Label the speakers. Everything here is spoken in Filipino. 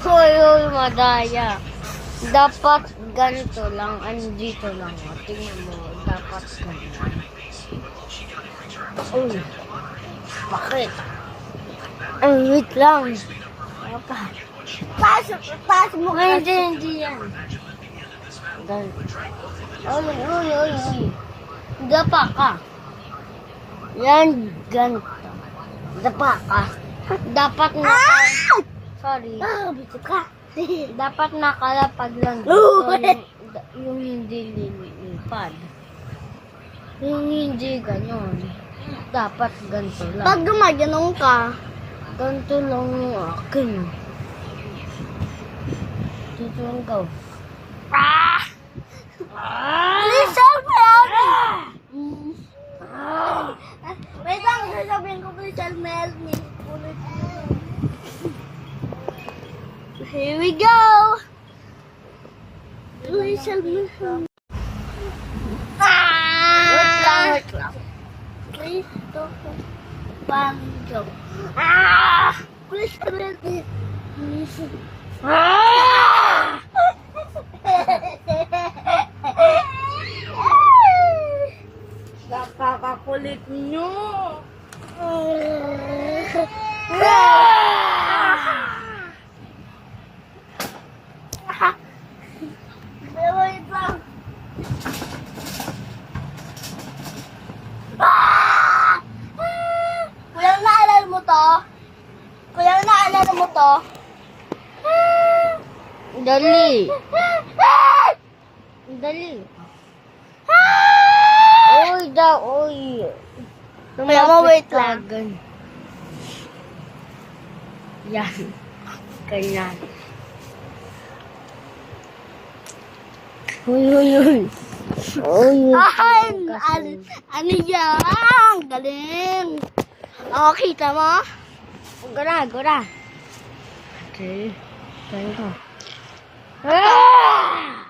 Speaker 1: Hoy, hoy, madaya. Dapat ganito lang. Andito lang. O, tingnan mo. Dapat ganyan. Uy. Bakit? Ay, wait lang. Apa? Pasok mo kasi. Hindi yan. Ganito. Uy, uy, uy, uy. Dapa ka. Yan, ganito. Dapa ka. Dapat sorry. Ka. Dapat nakalapag lang dito yung hindi lilipad. Yung hindi ganyan. Dapat ganito lang.
Speaker 2: Pag gumaganong ka,
Speaker 1: Ganito lang yung akin. Dito lang go.
Speaker 2: listen mo yan! Wait lang, sasabihin ko please help me. Here we go! Please help me.
Speaker 1: Wait lang.
Speaker 2: Please don't banjo. Please help me.
Speaker 1: Napakakulit nyo.
Speaker 2: Wait lang. Kuya, naalala mo to? Kuya, naalala mo to?
Speaker 1: Dali. Dali. Uy, uy.
Speaker 2: Kuya mo, wait lang.
Speaker 1: Yan. Ganyan. Uy, uy, uy. Uy,
Speaker 2: Ano yan? Galing. Oh, kita mo?
Speaker 1: Gora, gora. Okay. Ganito.
Speaker 2: Ah!